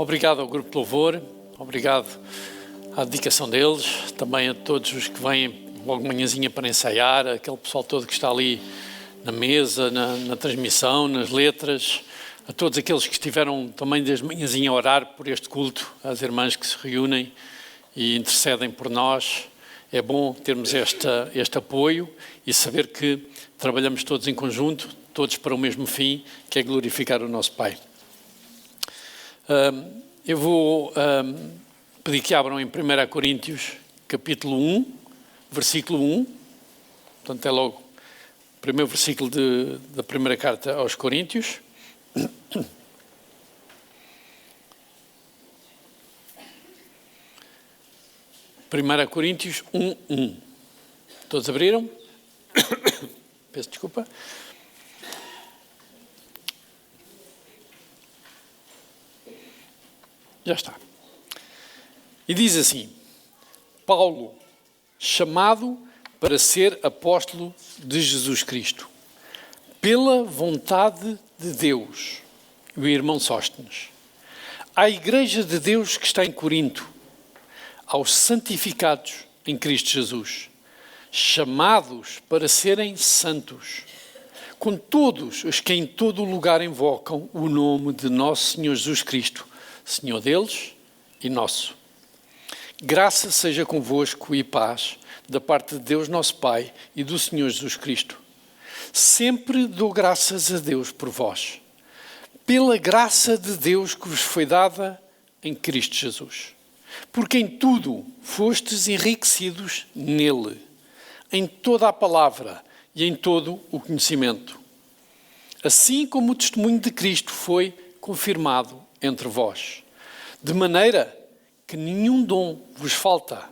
Obrigado ao Grupo de Louvor, obrigado à dedicação deles, também a todos os que vêm logo de manhãzinha para ensaiar, aquele pessoal todo que está ali na mesa, na transmissão, nas letras, a todos aqueles que estiveram também desde manhãzinha a orar por este culto, às irmãs que se reúnem e intercedem por nós. É bom termos este apoio e saber que trabalhamos todos em conjunto, todos para o mesmo fim, que é glorificar o nosso Pai. Eu vou pedir que abram em 1 Coríntios, capítulo 1, versículo 1. Portanto, é logo o primeiro versículo da primeira carta aos Coríntios. 1 Coríntios 1:1. Todos abriram? Peço desculpa. Já está. E diz assim: Paulo, chamado para ser apóstolo de Jesus Cristo, pela vontade de Deus, e o irmão Sóstenes, à Igreja de Deus que está em Corinto, aos santificados em Cristo Jesus, chamados para serem santos, com todos os que em todo o lugar invocam o nome de nosso Senhor Jesus Cristo, Senhor deles e nosso. Graça seja convosco e paz da parte de Deus nosso Pai e do Senhor Jesus Cristo. Sempre dou graças a Deus por vós, pela graça de Deus que vos foi dada em Cristo Jesus. Porque em tudo fostes enriquecidos nele, em toda a palavra e em todo o conhecimento. Assim como o testemunho de Cristo foi confirmado entre vós, de maneira que nenhum dom vos falta,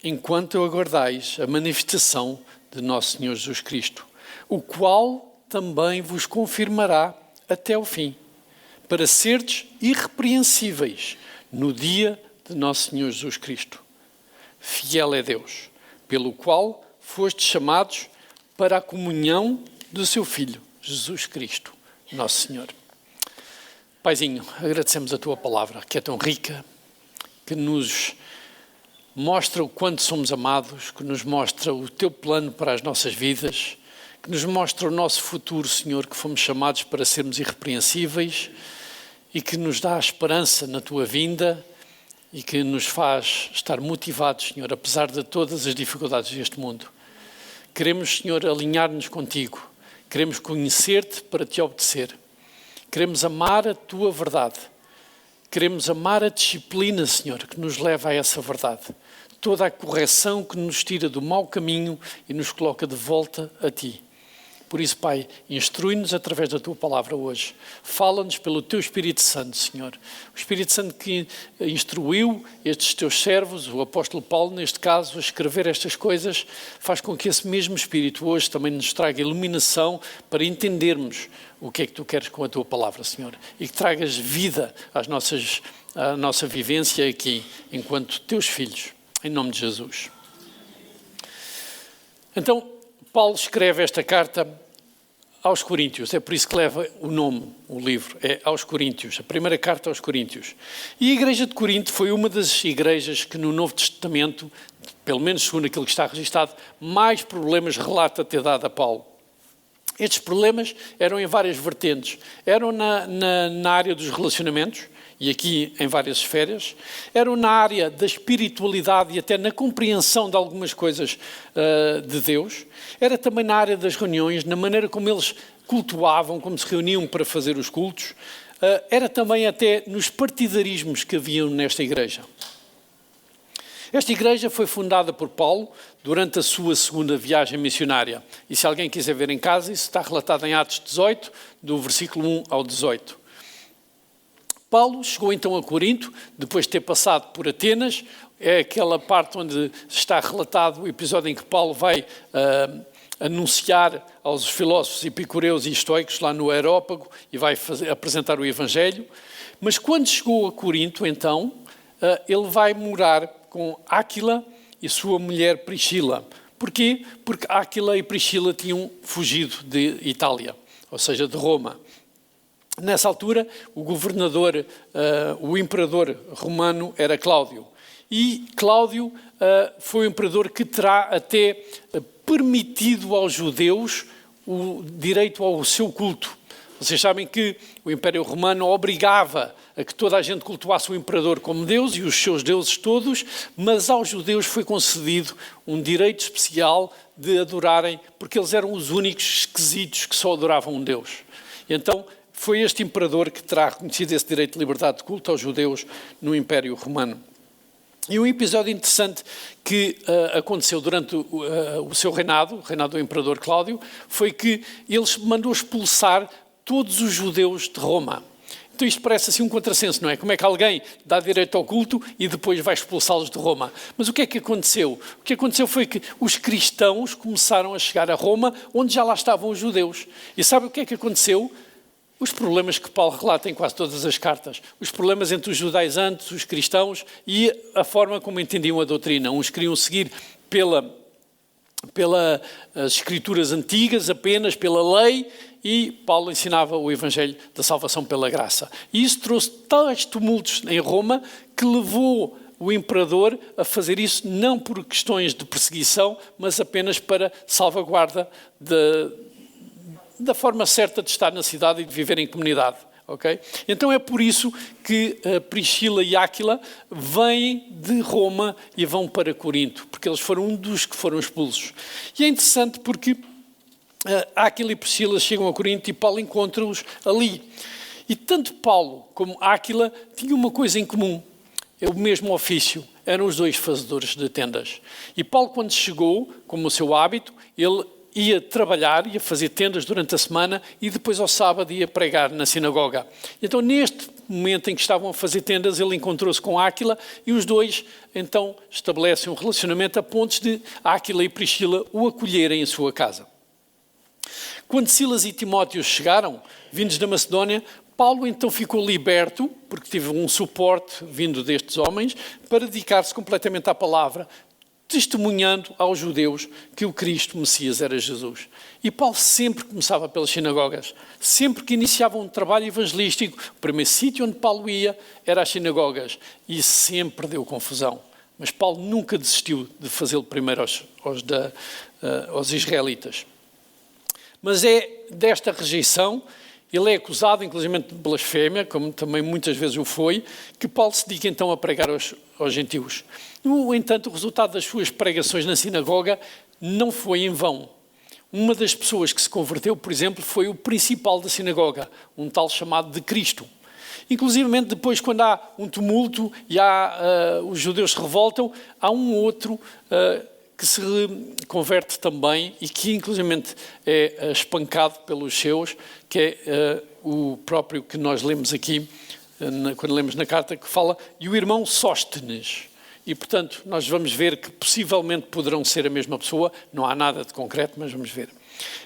enquanto aguardais a manifestação de nosso Senhor Jesus Cristo, o qual também vos confirmará até o fim, para serdes irrepreensíveis no dia de nosso Senhor Jesus Cristo. Fiel é Deus, pelo qual fostes chamados para a comunhão do seu Filho, Jesus Cristo, nosso Senhor. Paizinho, agradecemos a tua palavra, que é tão rica, que nos mostra o quanto somos amados, que nos mostra o teu plano para as nossas vidas, que nos mostra o nosso futuro, Senhor, que fomos chamados para sermos irrepreensíveis e que nos dá a esperança na tua vinda e que nos faz estar motivados, Senhor, apesar de todas as dificuldades deste mundo. Queremos, Senhor, alinhar-nos contigo, queremos conhecer-te para te obedecer. Queremos amar a tua verdade. Queremos amar a disciplina, Senhor, que nos leva a essa verdade. Toda a correção que nos tira do mau caminho e nos coloca de volta a ti. Por isso, Pai, instrui-nos através da tua palavra hoje. Fala-nos pelo teu Espírito Santo, Senhor. O Espírito Santo que instruiu estes teus servos, o apóstolo Paulo, neste caso, a escrever estas coisas, faz com que esse mesmo Espírito hoje também nos traga iluminação para entendermos o que é que tu queres com a tua palavra, Senhor. E que tragas vida à nossa vivência aqui, enquanto teus filhos. Em nome de Jesus. Então, Paulo escreve esta carta aos Coríntios, é por isso que leva o nome, o livro, é aos Coríntios, a primeira carta aos Coríntios. E a igreja de Corinto foi uma das igrejas que no Novo Testamento, pelo menos segundo aquilo que está registado, mais problemas relata ter dado a Paulo. Estes problemas eram em várias vertentes, eram na área dos relacionamentos, e aqui em várias esferas, eram na área da espiritualidade e até na compreensão de algumas coisas de Deus, era também na área das reuniões, na maneira como eles cultuavam, como se reuniam para fazer os cultos, era também até nos partidarismos que haviam nesta igreja. Esta igreja foi fundada por Paulo durante a sua segunda viagem missionária. E se alguém quiser ver em casa, isso está relatado em Atos 18, do versículo 1 ao 18. Paulo chegou então a Corinto, depois de ter passado por Atenas, é aquela parte onde está relatado o episódio em que Paulo vai anunciar aos filósofos epicureus e estoicos lá no Areópago e vai apresentar o Evangelho. Mas quando chegou a Corinto, então, ele vai morar com Áquila e sua mulher Priscila. Porquê? Porque Áquila e Priscila tinham fugido de Itália, ou seja, de Roma. Nessa altura, o governador, o imperador romano era Cláudio. E Cláudio foi o imperador que terá até permitido aos judeus o direito ao seu culto. Vocês sabem que o Império Romano obrigava a que toda a gente cultuasse o imperador como Deus e os seus deuses todos, mas aos judeus foi concedido um direito especial de adorarem, porque eles eram os únicos esquisitos que só adoravam um Deus. E então foi este imperador que terá reconhecido esse direito de liberdade de culto aos judeus no Império Romano. E um episódio interessante que aconteceu durante o seu reinado, o reinado do imperador Cláudio, foi que ele mandou expulsar todos os judeus de Roma. Então isto parece assim um contrassenso, não é? Como é que alguém dá direito ao culto e depois vai expulsá-los de Roma? Mas o que é que aconteceu? O que aconteceu foi que os cristãos começaram a chegar a Roma, onde já lá estavam os judeus. E sabe o que é que aconteceu? Os problemas que Paulo relata em quase todas as cartas. Os problemas entre os judaizantes, os cristãos e a forma como entendiam a doutrina. Uns queriam seguir pelas escrituras antigas, apenas pela lei, e Paulo ensinava o evangelho da salvação pela graça. E isso trouxe tais tumultos em Roma que levou o imperador a fazer isso não por questões de perseguição, mas apenas para salvaguarda da forma certa de estar na cidade e de viver em comunidade. Okay? Então é por isso que Priscila e Áquila vêm de Roma e vão para Corinto, porque eles foram um dos que foram expulsos. E é interessante porque Áquila e Priscila chegam a Corinto e Paulo encontra-os ali. E tanto Paulo como Áquila tinham uma coisa em comum, é o mesmo ofício, eram os dois fazedores de tendas. E Paulo, quando chegou, como o seu hábito, ele ia trabalhar, ia fazer tendas durante a semana e depois ao sábado ia pregar na sinagoga. Então, neste momento em que estavam a fazer tendas, ele encontrou-se com Áquila e os dois, então, estabelecem um relacionamento a pontos de Áquila e Priscila o acolherem em sua casa. Quando Silas e Timóteo chegaram, vindos da Macedónia, Paulo então ficou liberto, porque teve um suporte vindo destes homens, para dedicar-se completamente à palavra, testemunhando aos judeus que o Cristo Messias era Jesus. E Paulo sempre começava pelas sinagogas. Sempre que iniciava um trabalho evangelístico, o primeiro sítio onde Paulo ia era as sinagogas. E sempre deu confusão. Mas Paulo nunca desistiu de fazê-lo primeiro aos israelitas. Mas é desta rejeição, ele é acusado inclusive de blasfémia, como também muitas vezes o foi, que Paulo se dedica então a pregar aos gentios. No entanto, o resultado das suas pregações na sinagoga não foi em vão. Uma das pessoas que se converteu, por exemplo, foi o principal da sinagoga, um tal chamado de Cristo. Inclusive, depois, quando há um tumulto e os judeus se revoltam, há um outro que se converte também e que, inclusive, é espancado pelos seus, que é o próprio que nós lemos aqui, quando lemos na carta, que fala, e o irmão Sóstenes. E, portanto, nós vamos ver que possivelmente poderão ser a mesma pessoa, não há nada de concreto, mas vamos ver.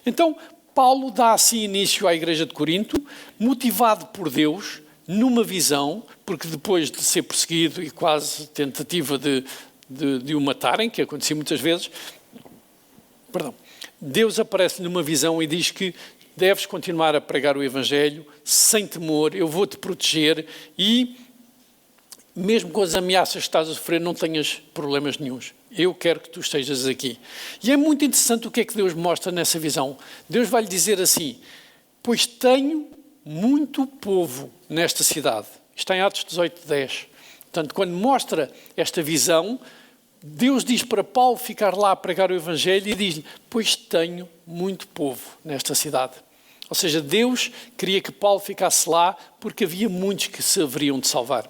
Então, Paulo dá assim início à igreja de Corinto, motivado por Deus, numa visão, porque depois de ser perseguido e quase tentativa de o matarem, que acontecia muitas vezes, Deus aparece numa visão e diz que deves continuar a pregar o Evangelho sem temor, eu vou-te proteger e, mesmo com as ameaças que estás a sofrer, não tenhas problemas nenhuns. Eu quero que tu estejas aqui. E é muito interessante o que é que Deus mostra nessa visão. Deus vai lhe dizer assim, pois tenho muito povo nesta cidade. Está em Atos 18:10. Portanto, quando mostra esta visão, Deus diz para Paulo ficar lá a pregar o Evangelho e diz-lhe, pois tenho muito povo nesta cidade. Ou seja, Deus queria que Paulo ficasse lá porque havia muitos que se haveriam de salvar.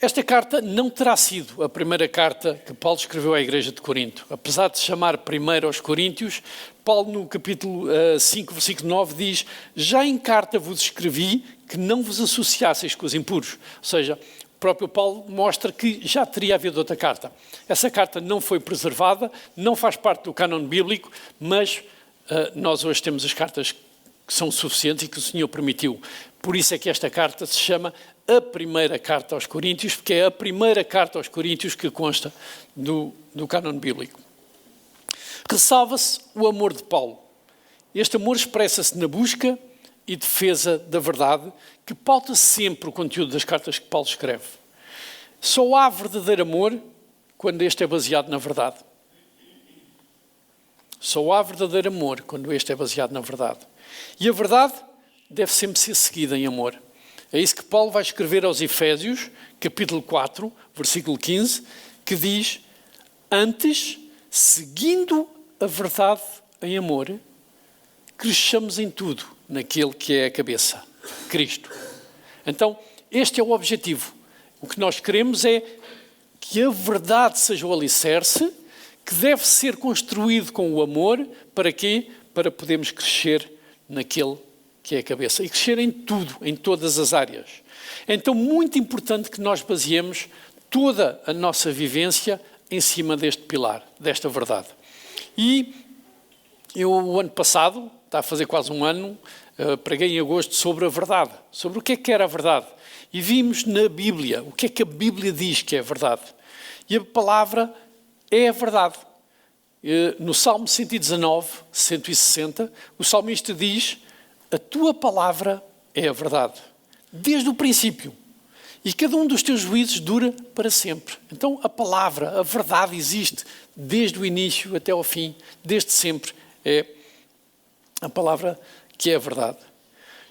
Esta carta não terá sido a primeira carta que Paulo escreveu à igreja de Corinto. Apesar de se chamar primeiro aos Coríntios, Paulo no capítulo 5, versículo 9 diz, já em carta vos escrevi que não vos associasseis com os impuros. Ou seja, o próprio Paulo mostra que já teria havido outra carta. Essa carta não foi preservada, não faz parte do cânon bíblico, mas nós hoje temos as cartas que são suficientes e que o Senhor permitiu. Por isso é que esta carta se chama a primeira carta aos Coríntios, porque é a primeira carta aos Coríntios que consta do cânon bíblico. Ressalva-se o amor de Paulo. Este amor expressa-se na busca e defesa da verdade que pauta sempre o conteúdo das cartas que Paulo escreve. Só há verdadeiro amor quando este é baseado na verdade. Só há verdadeiro amor quando este é baseado na verdade. E a verdade deve sempre ser seguida em amor. É isso que Paulo vai escrever aos Efésios, capítulo 4, versículo 15, que diz: antes, seguindo a verdade em amor, cresçamos em tudo naquele que é a cabeça, Cristo. Então, este é o objetivo. O que nós queremos é que a verdade seja o alicerce, que deve ser construído com o amor. Para quê? Para podermos crescer naquele que é a cabeça. E crescer em tudo, em todas as áreas. Então, muito importante que nós baseemos toda a nossa vivência em cima deste pilar, desta verdade. E eu, o ano passado, está a fazer quase um ano, preguei em agosto sobre a verdade. Sobre o que era a verdade. E vimos na Bíblia o que é que a Bíblia diz que é a verdade. E a palavra é a verdade. No Salmo 119, 160, o salmista diz: a tua palavra é a verdade, desde o princípio. E cada um dos teus juízos dura para sempre. Então a palavra, a verdade existe desde o início até ao fim, desde sempre. É a palavra que é a verdade.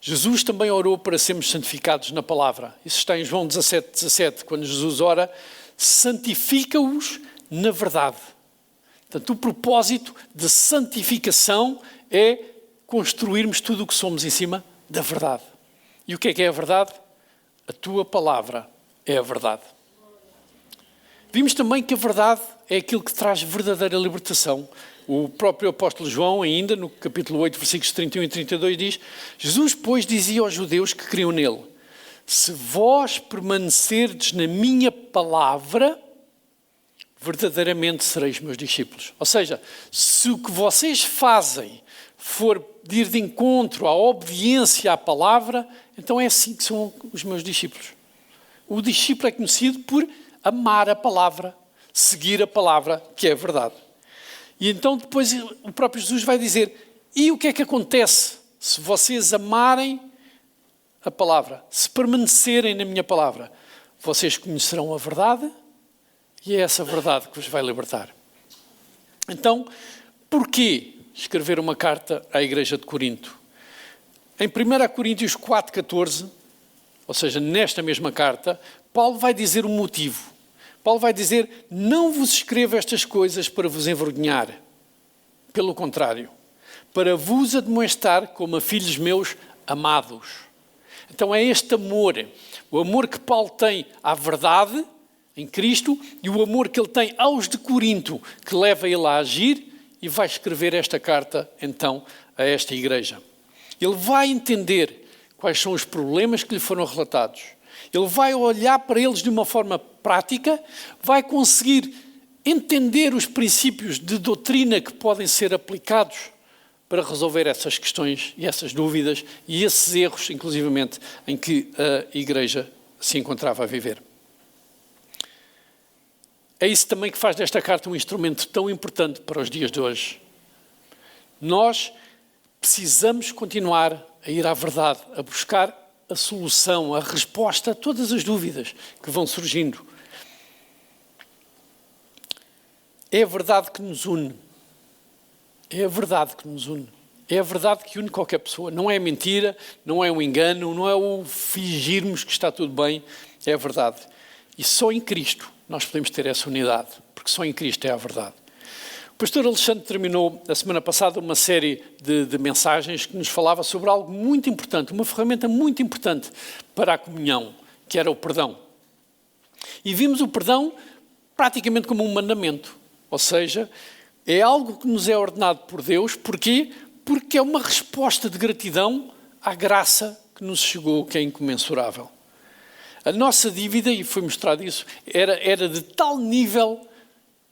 Jesus também orou para sermos santificados na palavra. Isso está em João 17, 17, quando Jesus ora: santifica-os na verdade. Portanto, o propósito de santificação é construirmos tudo o que somos em cima da verdade. E o que é a verdade? A tua palavra é a verdade. Vimos também que a verdade é aquilo que traz verdadeira libertação. O próprio apóstolo João, ainda no capítulo 8, versículos 31 e 32, diz: Jesus, pois, dizia aos judeus que criam nele: se vós permanecerdes na minha palavra, verdadeiramente sereis meus discípulos. Ou seja, se o que vocês fazem for de ir de encontro à obediência à palavra, então é assim que são os meus discípulos. O discípulo é conhecido por amar a palavra, seguir a palavra, que é a verdade. E então depois o próprio Jesus vai dizer: e o que é que acontece se vocês amarem a palavra, se permanecerem na minha palavra? Vocês conhecerão a verdade e é essa verdade que vos vai libertar. Então, porquê escrever uma carta à igreja de Corinto? Em 1 Coríntios 4,14, ou seja, nesta mesma carta, Paulo vai dizer o motivo. Paulo vai dizer: não vos escrevo estas coisas para vos envergonhar. Pelo contrário, para vos admoestar como a filhos meus amados. Então é este amor, o amor que Paulo tem à verdade em Cristo e o amor que ele tem aos de Corinto, que leva ele a agir, e vai escrever esta carta então a esta igreja. Ele vai entender quais são os problemas que lhe foram relatados. Ele vai olhar para eles de uma forma prática, vai conseguir entender os princípios de doutrina que podem ser aplicados para resolver essas questões e essas dúvidas e esses erros, inclusivamente, em que a igreja se encontrava a viver. É isso também que faz desta carta um instrumento tão importante para os dias de hoje. Nós precisamos continuar a ir à verdade, a buscar a solução, a resposta a todas as dúvidas que vão surgindo. É a verdade que nos une. É a verdade que nos une. É a verdade que une qualquer pessoa. Não é mentira, não é um engano, não é o fingirmos que está tudo bem. É a verdade. E só em Cristo nós podemos ter essa unidade, porque só em Cristo é a verdade. O pastor Alexandre terminou a semana passada uma série de mensagens que nos falava sobre algo muito importante, uma ferramenta muito importante para a comunhão, que era o perdão. E vimos o perdão praticamente como um mandamento, ou seja, é algo que nos é ordenado por Deus. Porquê? Porque é uma resposta de gratidão à graça que nos chegou, que é incomensurável. A nossa dívida, e foi mostrado isso, era de tal nível,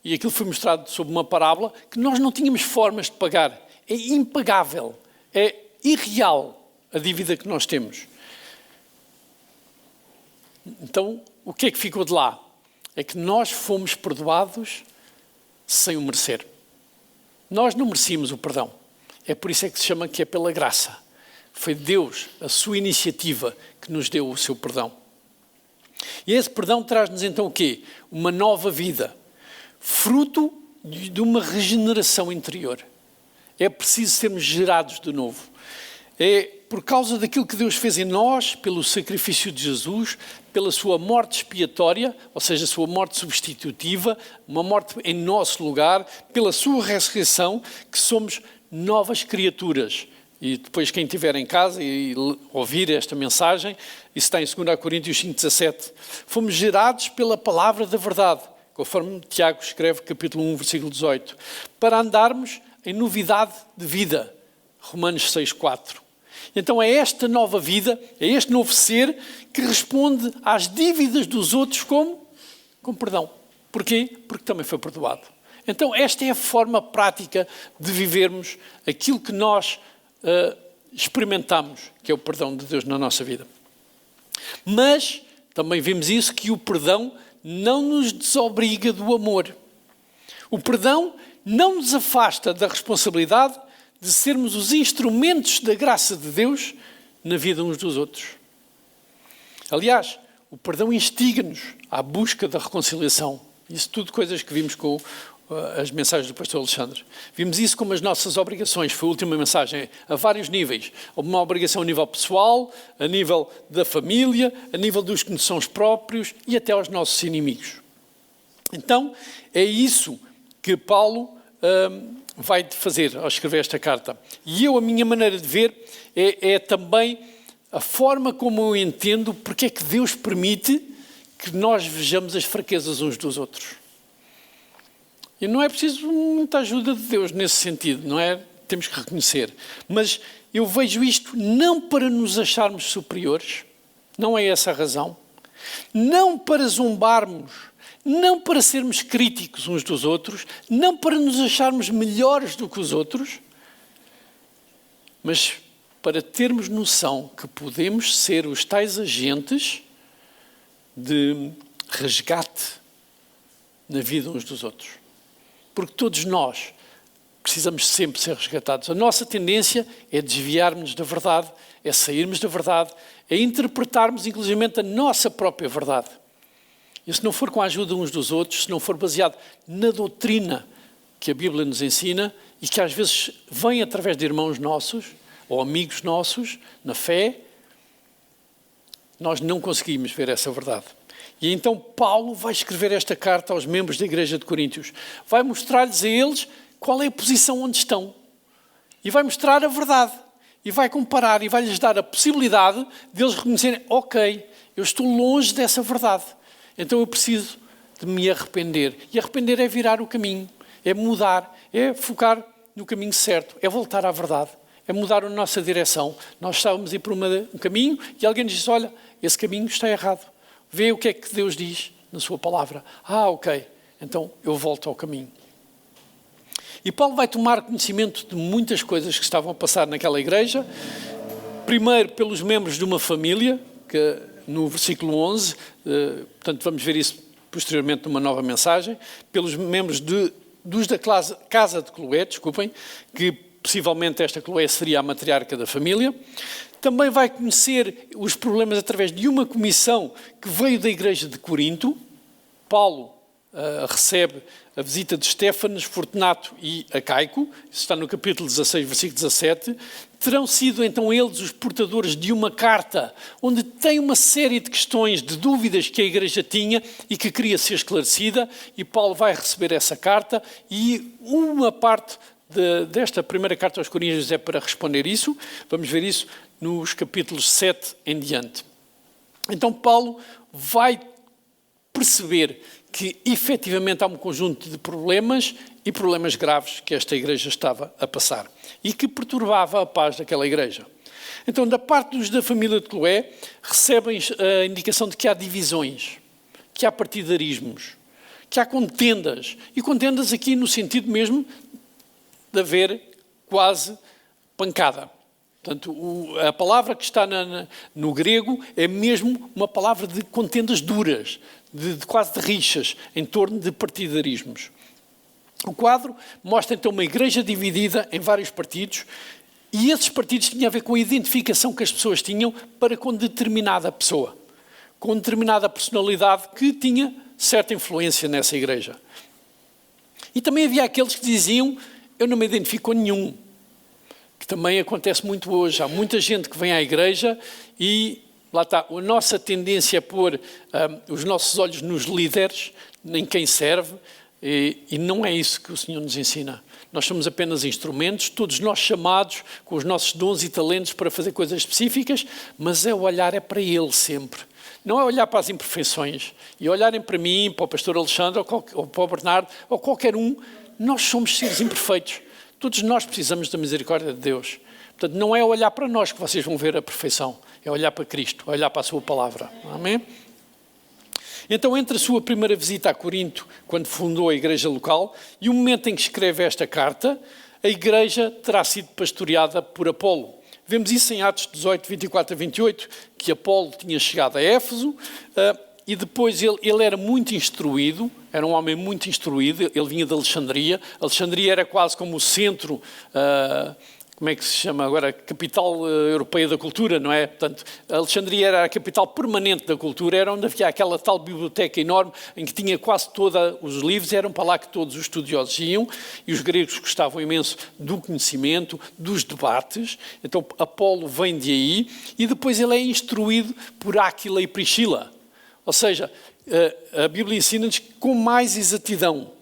e aquilo foi mostrado sob uma parábola, que nós não tínhamos formas de pagar. É impagável, é irreal a dívida que nós temos. Então, o que é que ficou de lá? É que nós fomos perdoados sem o merecer. Nós não merecíamos o perdão. É por isso é que se chama que é pela graça. Foi Deus, a sua iniciativa, que nos deu o seu perdão. E esse perdão traz-nos então o quê? Uma nova vida, fruto de uma regeneração interior. É preciso sermos gerados de novo. É por causa daquilo que Deus fez em nós, pelo sacrifício de Jesus, pela sua morte expiatória, ou seja, a sua morte substitutiva, uma morte em nosso lugar, pela sua ressurreição, que somos novas criaturas. E depois quem estiver em casa e ouvir esta mensagem, isso está em 2 Coríntios 5,17. Fomos gerados pela palavra da verdade, conforme Tiago escreve, capítulo 1, versículo 18, para andarmos em novidade de vida, Romanos 6,4. Então é esta nova vida, é este novo ser que responde às dívidas dos outros com perdão. Porquê? Porque também foi perdoado. Então esta é a forma prática de vivermos aquilo que nós experimentamos, que é o perdão de Deus na nossa vida. Mas também vimos isso, que o perdão não nos desobriga do amor. O perdão não nos afasta da responsabilidade de sermos os instrumentos da graça de Deus na vida uns dos outros. Aliás, o perdão instiga-nos à busca da reconciliação. Isso tudo coisas que vimos com as mensagens do pastor Alexandre. Vimos isso como as nossas obrigações. Foi a última mensagem a vários níveis. Uma obrigação a nível pessoal, a nível da família, a nível dos que nos são os próprios e até aos nossos inimigos. Então, é isso que Paulo vai fazer ao escrever esta carta. E a minha maneira de ver é também a forma como eu entendo porque é que Deus permite que nós vejamos as fraquezas uns dos outros. E não é preciso muita ajuda de Deus nesse sentido, não é? Temos que reconhecer. Mas eu vejo isto não para nos acharmos superiores, não é essa a razão, não para zombarmos, não para sermos críticos uns dos outros, não para nos acharmos melhores do que os outros, mas para termos noção que podemos ser os tais agentes de resgate na vida uns dos outros. Porque todos nós precisamos sempre ser resgatados. A nossa tendência é desviarmos da verdade, é sairmos da verdade, é interpretarmos inclusivamente a nossa própria verdade. E se não for com a ajuda uns dos outros, se não for baseado na doutrina que a Bíblia nos ensina e que às vezes vem através de irmãos nossos ou amigos nossos, na fé, nós não conseguimos ver essa verdade. E então Paulo vai escrever esta carta aos membros da Igreja de Coríntios. Vai mostrar-lhes a eles qual é a posição onde estão. E vai mostrar a verdade. E vai comparar e vai-lhes dar a possibilidade de eles reconhecerem, ok, eu estou longe dessa verdade. Então eu preciso de me arrepender. E arrepender é virar o caminho, é mudar, é focar no caminho certo, é voltar à verdade, é mudar a nossa direção. Nós estávamos a ir por um caminho e alguém nos diz, olha, esse caminho está errado. Vê o que é que Deus diz na sua palavra. Ah, ok, então eu volto ao caminho. E Paulo vai tomar conhecimento de muitas coisas que estavam a passar naquela igreja. Primeiro, pelos membros de uma família, que no versículo 11, portanto vamos ver isso posteriormente numa nova mensagem, pelos membros dos da casa de Cloé, desculpem, que possivelmente esta Cloé seria a matriarca da família. Também vai conhecer os problemas através de uma comissão que veio da igreja de Corinto. Paulo recebe a visita de Estéfanas, Fortunato e Acaico, isso está no capítulo 16, versículo 17, terão sido então eles os portadores de uma carta onde tem uma série de questões, de dúvidas que a igreja tinha e que queria ser esclarecida, e Paulo vai receber essa carta e uma parte desta primeira carta aos Coríntios é para responder isso. Vamos ver isso nos capítulos 7 em diante. Então Paulo vai perceber que efetivamente há um conjunto de problemas e problemas graves que esta igreja estava a passar e que perturbava a paz daquela igreja. Então, da parte dos da família de Cloé, recebem a indicação de que há divisões, que há partidarismos, que há contendas, e contendas aqui no sentido mesmo de haver quase pancada. Portanto, a palavra que está no grego é mesmo uma palavra de contendas duras, quase de rixas, em torno de partidarismos. O quadro mostra então uma igreja dividida em vários partidos E esses partidos tinham a ver com a identificação que as pessoas tinham para com determinada pessoa, com determinada personalidade que tinha certa influência nessa igreja. E também havia aqueles que diziam, eu não me identifico com nenhum, que também acontece muito hoje. Há muita gente que vem à igreja e, lá está, a nossa tendência é pôr os nossos olhos nos líderes, em quem serve, e não é isso que o Senhor nos ensina. Nós somos apenas instrumentos, todos nós chamados com os nossos dons e talentos para fazer coisas específicas, mas o olhar é para Ele sempre. Não é olhar para as imperfeições e olharem para mim, para o pastor Alexandre ou para o Bernardo ou qualquer um. Nós somos seres imperfeitos. Todos nós precisamos da misericórdia de Deus. Portanto, não é olhar para nós que vocês vão ver a perfeição. É olhar para Cristo, é olhar para a sua palavra. Amém? Então, entre a sua primeira visita a Corinto, quando fundou a igreja local, e o momento em que escreve esta carta, a igreja terá sido pastoreada por Apolo. Vemos isso em Atos 18, 24 a 28, que Apolo tinha chegado a Éfeso, e depois ele era muito instruído, era um homem muito instruído, ele vinha de Alexandria. Alexandria era quase como o centro, como é que se chama agora, capital europeia da cultura, não é? Portanto, Alexandria era a capital permanente da cultura, era onde havia aquela tal biblioteca enorme em que tinha quase todos os livros, eram para lá que todos os estudiosos iam, e os gregos gostavam imenso do conhecimento, dos debates. Então Apolo vem de aí, e depois ele é instruído por Áquila e Priscila. Ou seja, a Bíblia ensina-nos com mais exatidão.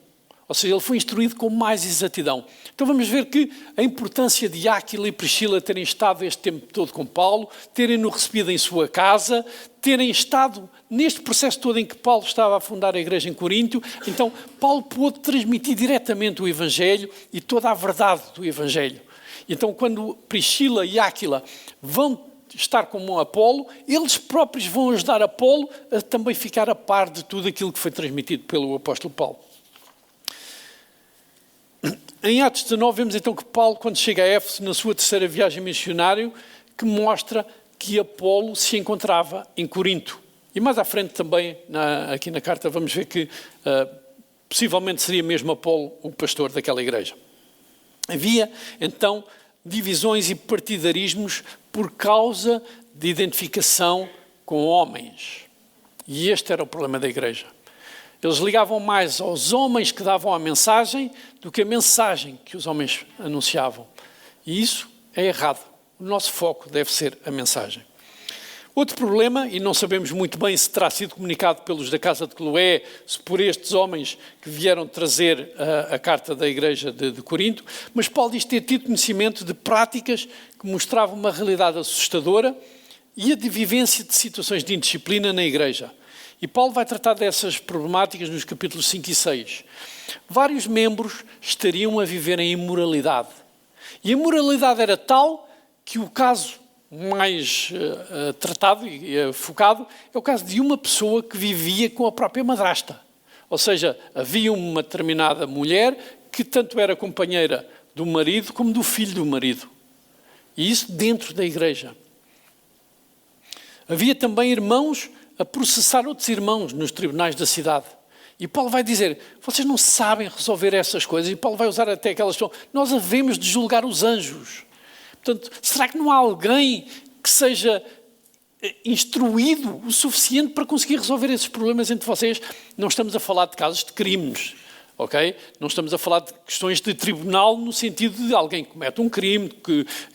Ou seja, ele foi instruído com mais exatidão. Então vamos ver que a importância de Áquila e Priscila terem estado este tempo todo com Paulo, terem-no recebido em sua casa, terem estado neste processo todo em que Paulo estava a fundar a igreja em Corinto. Então Paulo pôde transmitir diretamente o Evangelho e toda a verdade do Evangelho. Então quando Priscila e Áquila vão estar como Apolo, eles próprios vão ajudar Apolo a também ficar a par de tudo aquilo que foi transmitido pelo apóstolo Paulo. Em Atos 19 vemos então que Paulo, quando chega a Éfeso, na sua terceira viagem missionária, que mostra que Apolo se encontrava em Corinto. E mais à frente também, aqui na carta, vamos ver que possivelmente seria mesmo Apolo o pastor daquela igreja. Havia então divisões e partidarismos por causa de identificação com homens. E este era o problema da igreja. Eles ligavam mais aos homens que davam a mensagem do que a mensagem que os homens anunciavam. E isso é errado. O nosso foco deve ser a mensagem. Outro problema, e não sabemos muito bem se terá sido comunicado pelos da casa de Cloé, se por estes homens que vieram trazer a carta da igreja de Corinto, mas Paulo diz ter tido conhecimento de práticas que mostravam uma realidade assustadora e a de vivência de situações de indisciplina na igreja. E Paulo vai tratar dessas problemáticas nos capítulos 5 e 6. Vários membros estariam a viver em imoralidade. E a imoralidade era tal que o caso mais tratado e focado é o caso de uma pessoa que vivia com a própria madrasta. Ou seja, havia uma determinada mulher que tanto era companheira do marido como do filho do marido. E isso dentro da igreja. Havia também irmãos a processar outros irmãos nos tribunais da cidade. E Paulo vai dizer, vocês não sabem resolver essas coisas. E Paulo vai usar até aquelas pessoas, nós havemos de julgar os anjos. Portanto, será que não há alguém que seja instruído o suficiente para conseguir resolver esses problemas entre vocês? Não estamos a falar de casos de crimes, ok? Não estamos a falar de questões de tribunal no sentido de alguém que comete um crime,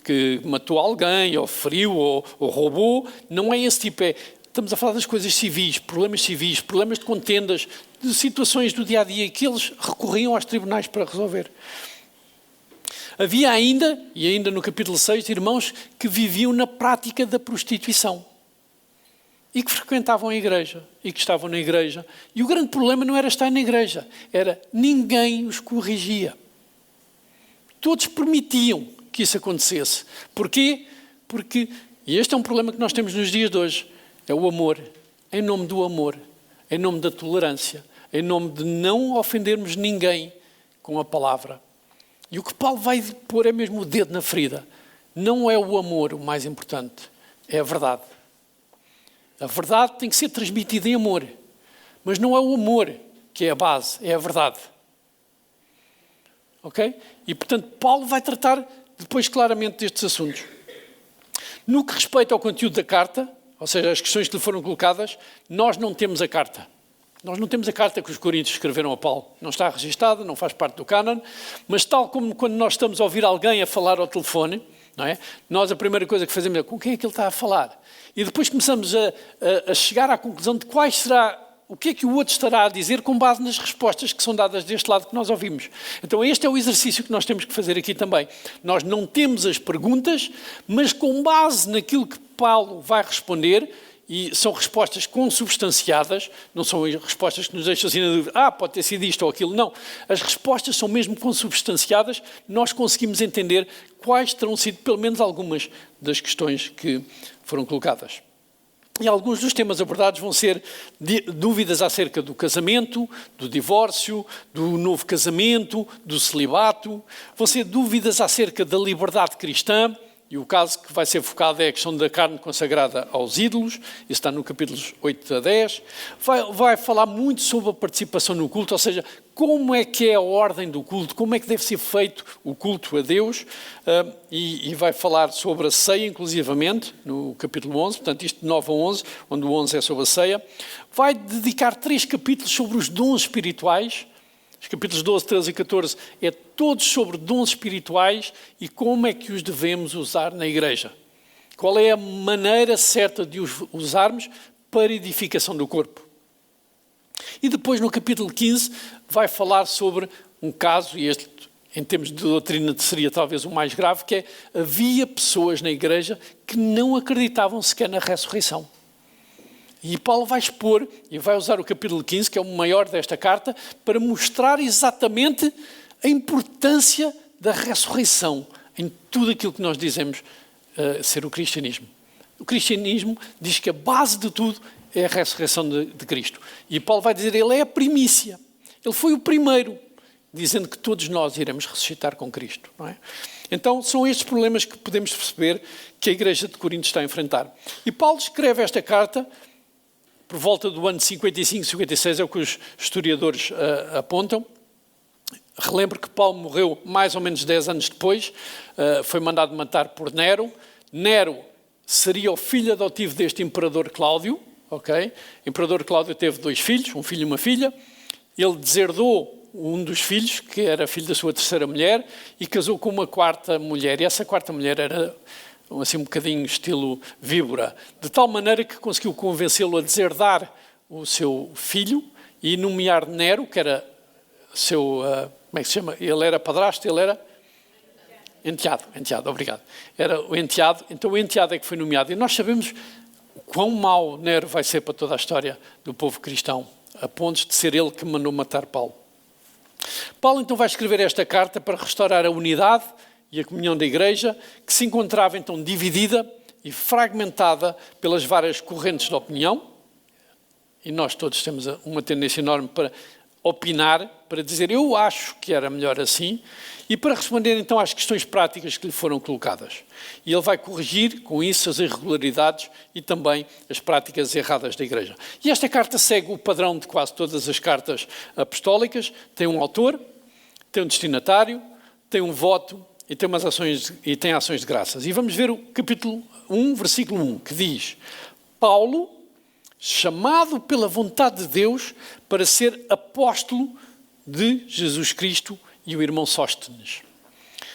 que matou alguém, ou feriu, ou roubou. Não é esse tipo, estamos a falar das coisas civis, problemas de contendas, de situações do dia-a-dia que eles recorriam aos tribunais para resolver. Havia ainda, e ainda no capítulo 6, irmãos que viviam na prática da prostituição e que frequentavam a igreja e que estavam na igreja. E o grande problema não era estar na igreja, era ninguém os corrigia. Todos permitiam que isso acontecesse. Porquê? Porque, e este é um problema que nós temos nos dias de hoje, é o amor, em nome do amor, em nome da tolerância, em nome de não ofendermos ninguém com a palavra. E o que Paulo vai pôr é mesmo o dedo na ferida. Não é o amor o mais importante, é a verdade. A verdade tem que ser transmitida em amor, mas não é o amor que é a base, é a verdade. Ok? E portanto Paulo vai tratar depois claramente destes assuntos. No que respeita ao conteúdo da carta, ou seja, as questões que lhe foram colocadas, nós não temos a carta. Nós não temos a carta que os coríntios escreveram a Paulo. Não está registada, não faz parte do cânon, mas tal como quando nós estamos a ouvir alguém a falar ao telefone, não é? Nós a primeira coisa que fazemos é com quem é que ele está a falar? E depois começamos a chegar à conclusão de o que é que o outro estará a dizer com base nas respostas que são dadas deste lado que nós ouvimos. Então este é o exercício que nós temos que fazer aqui também. Nós não temos as perguntas, mas com base naquilo que Paulo vai responder, e são respostas consubstanciadas, não são respostas que nos deixam assim na dúvida, pode ter sido isto ou aquilo, não. As respostas são mesmo consubstanciadas, nós conseguimos entender quais terão sido pelo menos algumas das questões que foram colocadas. E alguns dos temas abordados vão ser dúvidas acerca do casamento, do divórcio, do novo casamento, do celibato, vão ser dúvidas acerca da liberdade cristã, e o caso que vai ser focado é a questão da carne consagrada aos ídolos, isso está no capítulos 8 a 10. Vai falar muito sobre a participação no culto, ou seja, como é que é a ordem do culto, como é que deve ser feito o culto a Deus, e vai falar sobre a ceia, inclusivamente, no capítulo 11, portanto isto de 9 a 11, onde o 11 é sobre a ceia. Vai dedicar 3 capítulos sobre os dons espirituais. Os capítulos 12, 13 e 14 é todos sobre dons espirituais e como é que os devemos usar na igreja. Qual é a maneira certa de os usarmos para a edificação do corpo. E depois, no capítulo 15, vai falar sobre um caso, e este, em termos de doutrina, seria talvez o mais grave, que é, havia pessoas na igreja que não acreditavam sequer na ressurreição. E Paulo vai expor, e vai usar o capítulo 15, que é o maior desta carta, para mostrar exatamente a importância da ressurreição em tudo aquilo que nós dizemos ser o cristianismo. O cristianismo diz que a base de tudo é a ressurreição de Cristo. E Paulo vai dizer, ele é a primícia. Ele foi o primeiro, dizendo que todos nós iremos ressuscitar com Cristo. Não é? Então, são estes problemas que podemos perceber que a igreja de Corinto está a enfrentar. E Paulo escreve esta carta por volta do ano 55, 56, é o que os historiadores apontam. Relembro que Paulo morreu mais ou menos 10 anos depois, foi mandado matar por Nero. Nero seria o filho adotivo deste imperador Cláudio, ok? O imperador Cláudio teve 2 filhos, um filho e uma filha. Ele deserdou um dos filhos, que era filho da sua terceira mulher, e casou com uma 4ª mulher. E essa 4ª mulher era assim um bocadinho estilo víbora, de tal maneira que conseguiu convencê-lo a deserdar o seu filho e nomear Nero, que era seu, como é que se chama? Ele era padrasto, ele era enteado, obrigado. Era o enteado, então o enteado é que foi nomeado. E nós sabemos o quão mau Nero vai ser para toda a história do povo cristão, a ponto de ser ele que mandou matar Paulo. Paulo então vai escrever esta carta para restaurar a unidade e a comunhão da igreja, que se encontrava então dividida e fragmentada pelas várias correntes de opinião, e nós todos temos uma tendência enorme para opinar, para dizer eu acho que era melhor assim, e para responder então às questões práticas que lhe foram colocadas. E ele vai corrigir com isso as irregularidades e também as práticas erradas da igreja. E esta carta segue o padrão de quase todas as cartas apostólicas, tem um autor, tem um destinatário, tem um voto, e tem ações de graças. E vamos ver o capítulo 1, versículo 1, que diz: Paulo, chamado pela vontade de Deus para ser apóstolo de Jesus Cristo, e o irmão Sóstenes.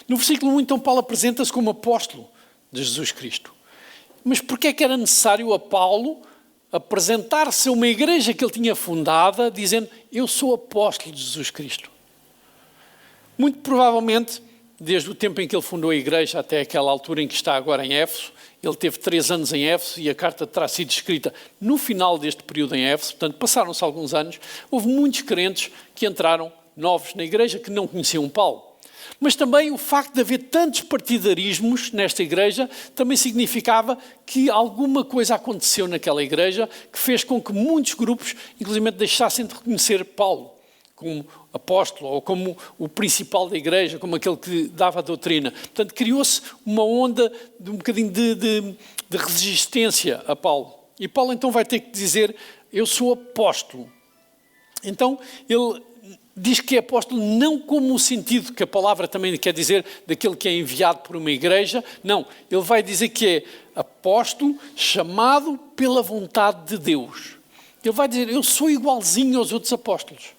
No versículo 1, então, Paulo apresenta-se como apóstolo de Jesus Cristo. Mas porquê é que era necessário a Paulo apresentar-se a uma igreja que ele tinha fundada, dizendo, eu sou apóstolo de Jesus Cristo? Muito provavelmente, desde o tempo em que ele fundou a igreja até aquela altura em que está agora em Éfeso, ele teve 3 anos em Éfeso e a carta terá sido escrita no final deste período em Éfeso, portanto passaram-se alguns anos, houve muitos crentes que entraram novos na igreja que não conheciam Paulo. Mas também o facto de haver tantos partidarismos nesta igreja também significava que alguma coisa aconteceu naquela igreja que fez com que muitos grupos, inclusive, deixassem de reconhecer Paulo como apóstolo ou como o principal da igreja, como aquele que dava a doutrina. Portanto, criou-se uma onda de um bocadinho de resistência a Paulo. E Paulo então vai ter que dizer, eu sou apóstolo. Então, ele diz que é apóstolo não como o sentido que a palavra também quer dizer daquele que é enviado por uma igreja. Não, ele vai dizer que é apóstolo chamado pela vontade de Deus. Ele vai dizer, eu sou igualzinho aos outros apóstolos.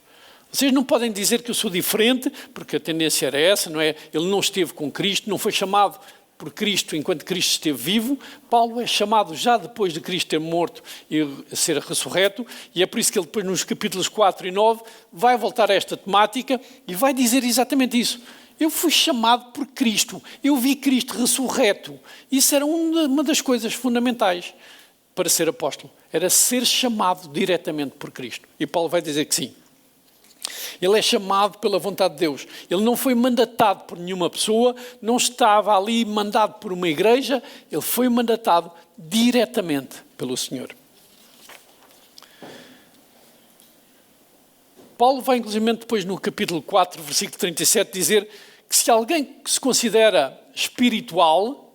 Vocês não podem dizer que eu sou diferente, porque a tendência era essa, não é? Ele não esteve com Cristo, não foi chamado por Cristo enquanto Cristo esteve vivo. Paulo é chamado já depois de Cristo ter morto e ser ressurreto, e é por isso que ele depois nos capítulos 4 e 9 vai voltar a esta temática e vai dizer exatamente isso. Eu fui chamado por Cristo, eu vi Cristo ressurreto. Isso era uma das coisas fundamentais para ser apóstolo, era ser chamado diretamente por Cristo. E Paulo vai dizer que sim. Ele é chamado pela vontade de Deus. Ele não foi mandatado por nenhuma pessoa, não estava ali mandado por uma igreja, ele foi mandatado diretamente pelo Senhor. Paulo vai, inclusive, depois no capítulo 4, versículo 37, dizer que se alguém que se considera espiritual,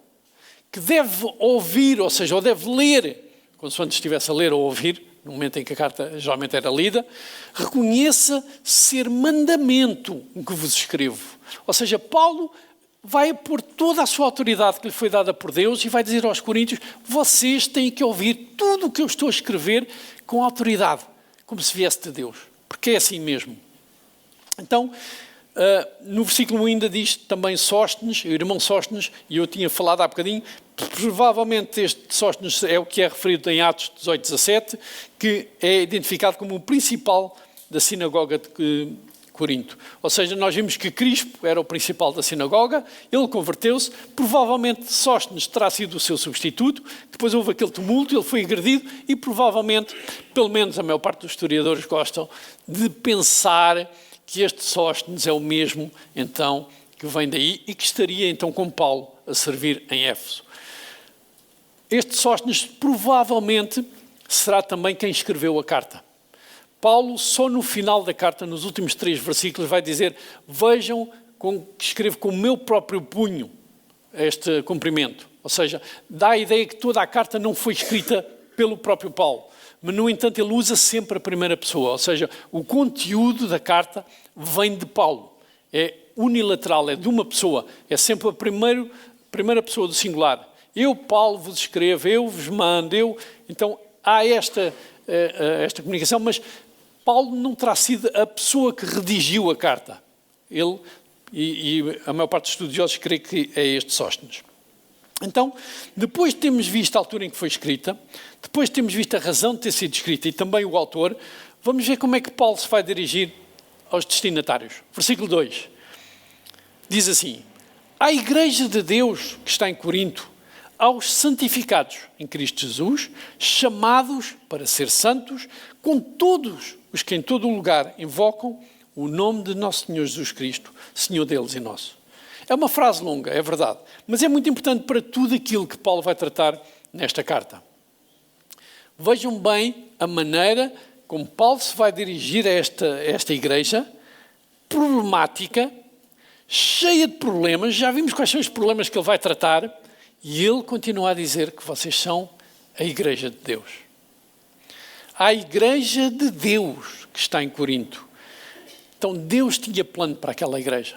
que deve ouvir, ou seja, ou deve ler, consoante estivesse a ler ou ouvir, no momento em que a carta geralmente era lida, reconheça ser mandamento o que vos escrevo. Ou seja, Paulo vai pôr toda a sua autoridade que lhe foi dada por Deus e vai dizer aos coríntios, vocês têm que ouvir tudo o que eu estou a escrever com autoridade, como se viesse de Deus, porque é assim mesmo. Então, no versículo 1 ainda diz também Sóstenes, o irmão Sóstenes, e eu tinha falado há bocadinho, provavelmente este Sóstenes é o que é referido em Atos 18, 17, que é identificado como o principal da sinagoga de Corinto. Ou seja, nós vimos que Crispo era o principal da sinagoga, ele converteu-se, provavelmente Sóstenes terá sido o seu substituto, depois houve aquele tumulto, ele foi agredido e provavelmente, pelo menos a maior parte dos historiadores gostam de pensar que este Sóstenes é o mesmo, então, que vem daí e que estaria, então, com Paulo a servir em Éfeso. Este Sóstenes provavelmente será também quem escreveu a carta. Paulo, só no final da carta, nos últimos 3 versículos, vai dizer, vejam que escrevo com o meu próprio punho este cumprimento. Ou seja, dá a ideia que toda a carta não foi escrita pelo próprio Paulo. Mas, no entanto, ele usa sempre a primeira pessoa. Ou seja, o conteúdo da carta vem de Paulo. É unilateral, é de uma pessoa. É sempre a primeira pessoa do singular. Eu, Paulo, vos escrevo, eu vos mando, eu... Então, há esta comunicação, mas Paulo não terá sido a pessoa que redigiu a carta. Ele, e a maior parte dos estudiosos, crê que é este Sóstenes. Então, depois de termos visto a altura em que foi escrita, depois de termos visto a razão de ter sido escrita e também o autor, vamos ver como é que Paulo se vai dirigir aos destinatários. Versículo 2. Diz assim, à igreja de Deus que está em Corinto, aos santificados em Cristo Jesus, chamados para ser santos, com todos os que em todo o lugar invocam o nome de nosso Senhor Jesus Cristo, Senhor deles e nosso. É uma frase longa, é verdade, mas é muito importante para tudo aquilo que Paulo vai tratar nesta carta. Vejam bem a maneira como Paulo se vai dirigir a esta igreja, problemática, cheia de problemas, já vimos quais são os problemas que ele vai tratar, e ele continua a dizer que vocês são a igreja de Deus. A igreja de Deus que está em Corinto. Então Deus tinha plano para aquela igreja.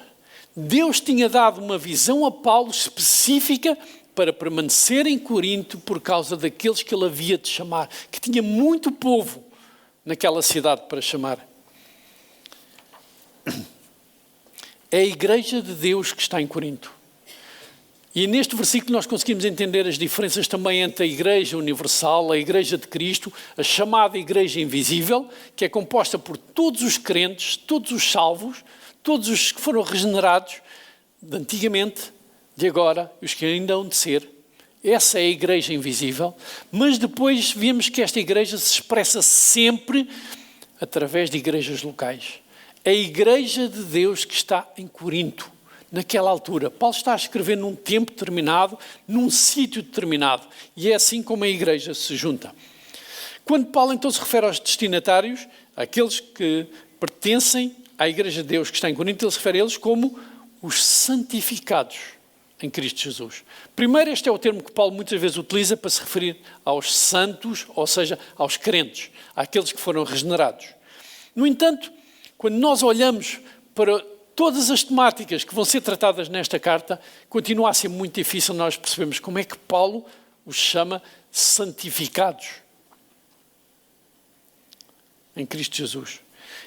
Deus tinha dado uma visão a Paulo específica para permanecer em Corinto por causa daqueles que ele havia de chamar, que tinha muito povo naquela cidade para chamar. É a igreja de Deus que está em Corinto. E neste versículo nós conseguimos entender as diferenças também entre a igreja universal, a igreja de Cristo, a chamada igreja invisível, que é composta por todos os crentes, todos os salvos, todos os que foram regenerados de antigamente, de agora, e os que ainda hão de ser. Essa é a igreja invisível, mas depois vemos que esta igreja se expressa sempre através de igrejas locais. A igreja de Deus que está em Corinto, naquela altura. Paulo está a escrever num tempo determinado, num sítio determinado, e é assim como a igreja se junta. Quando Paulo então se refere aos destinatários, aqueles que pertencem à igreja de Deus que está em Corinto, ele se refere a eles como os santificados em Cristo Jesus. Primeiro, este é o termo que Paulo muitas vezes utiliza para se referir aos santos, ou seja, aos crentes, àqueles que foram regenerados. No entanto, quando nós olhamos para todas as temáticas que vão ser tratadas nesta carta, continua a ser muito difícil nós percebermos como é que Paulo os chama santificados em Cristo Jesus.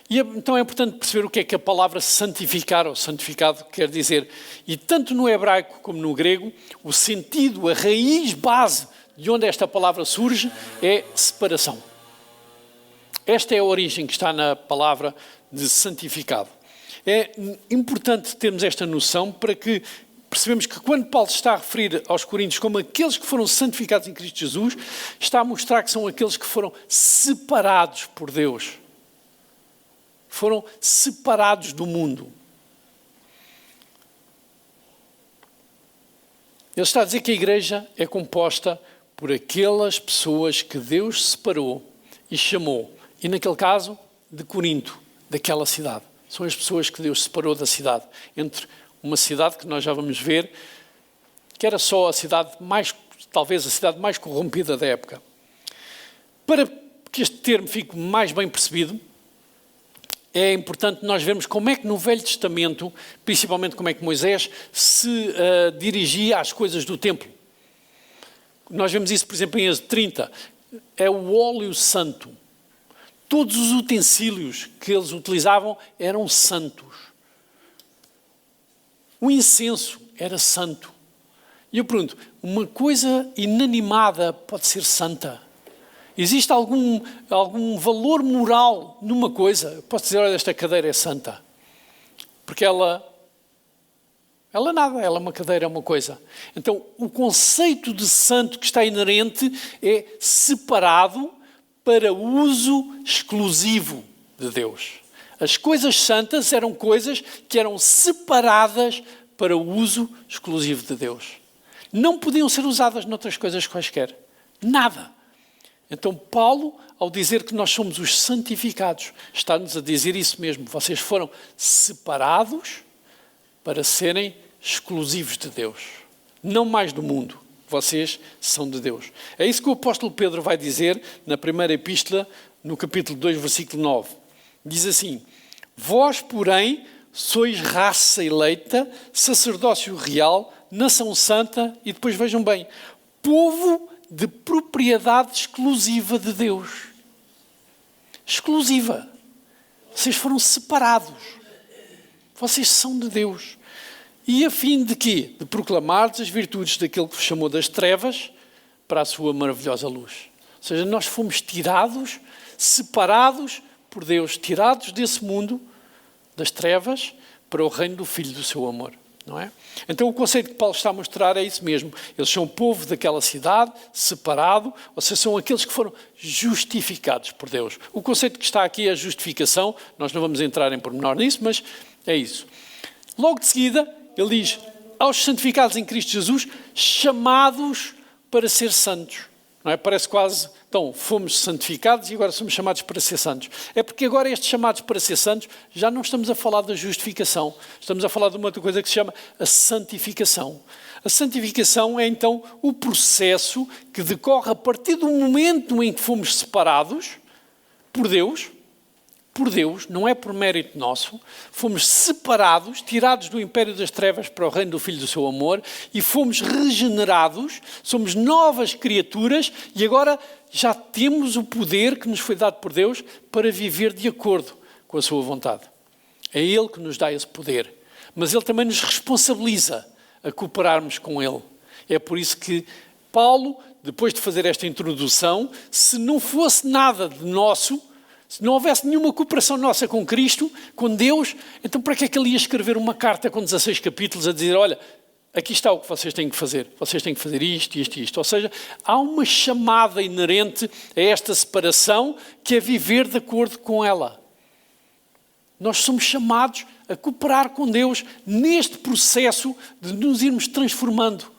E então é importante perceber o que é que a palavra santificar ou santificado quer dizer. E tanto no hebraico como no grego, o sentido, a raiz base de onde esta palavra surge é separação. Esta é a origem que está na palavra de santificado. É importante termos esta noção para que percebemos que quando Paulo está a referir aos coríntios como aqueles que foram santificados em Cristo Jesus, está a mostrar que são aqueles que foram separados por Deus. Foram separados do mundo. Ele está a dizer que a igreja é composta por aquelas pessoas que Deus separou e chamou. E naquele caso, de Corinto, daquela cidade. São as pessoas que Deus separou da cidade. Entre uma cidade que nós já vamos ver, que era só a cidade mais, talvez a cidade mais corrompida da época. Para que este termo fique mais bem percebido, é importante nós vermos como é que no Velho Testamento, principalmente como é que Moisés se dirigia às coisas do templo. Nós vemos isso, por exemplo, em Êxodo 30. É o óleo santo. Todos os utensílios que eles utilizavam eram santos. O incenso era santo. E eu pergunto, uma coisa inanimada pode ser santa? Existe algum valor moral numa coisa? Posso dizer, olha, esta cadeira é santa. Porque ela nada, ela é uma cadeira, é uma coisa. Então, o conceito de santo que está inerente é separado para uso exclusivo de Deus. As coisas santas eram coisas que eram separadas para o uso exclusivo de Deus. Não podiam ser usadas noutras coisas quaisquer. Nada. Então Paulo, ao dizer que nós somos os santificados, está-nos a dizer isso mesmo. Vocês foram separados para serem exclusivos de Deus. Não mais do mundo. Vocês são de Deus. É isso que o apóstolo Pedro vai dizer na primeira epístola, no capítulo 2, versículo 9. Diz assim: vós, porém, sois raça eleita, sacerdócio real, nação santa, e depois vejam bem, povo de propriedade exclusiva de Deus. Exclusiva. Vocês foram separados. Vocês são de Deus. E a fim de quê? De proclamar as virtudes daquele que vos chamou das trevas para a sua maravilhosa luz. Ou seja, nós fomos tirados, separados por Deus, tirados desse mundo, das trevas, para o reino do Filho do seu amor. Não é? Então o conceito que Paulo está a mostrar é isso mesmo. Eles são o povo daquela cidade, separado, ou seja, são aqueles que foram justificados por Deus. O conceito que está aqui é a justificação, nós não vamos entrar em pormenor nisso, mas é isso. Logo de seguida, ele diz, aos santificados em Cristo Jesus, chamados para ser santos. Não é? Parece quase, então, fomos santificados e agora somos chamados para ser santos. É porque agora estes chamados para ser santos, já não estamos a falar da justificação. Estamos a falar de uma outra coisa que se chama a santificação. A santificação é, então, o processo que decorre a partir do momento em que fomos separados por Deus, não é por mérito nosso, fomos separados, tirados do império das trevas para o reino do Filho do seu amor e fomos regenerados, somos novas criaturas e agora já temos o poder que nos foi dado por Deus para viver de acordo com a sua vontade. É Ele que nos dá esse poder, mas Ele também nos responsabiliza a cooperarmos com Ele. É por isso que Paulo, depois de fazer esta introdução, se não fosse nada de nosso, se não houvesse nenhuma cooperação nossa com Cristo, com Deus, então para que é que ele ia escrever uma carta com 16 capítulos a dizer, olha, aqui está o que vocês têm que fazer. Vocês têm que fazer isto, isto e isto. Ou seja, há uma chamada inerente a esta separação que é viver de acordo com ela. Nós somos chamados a cooperar com Deus neste processo de nos irmos transformando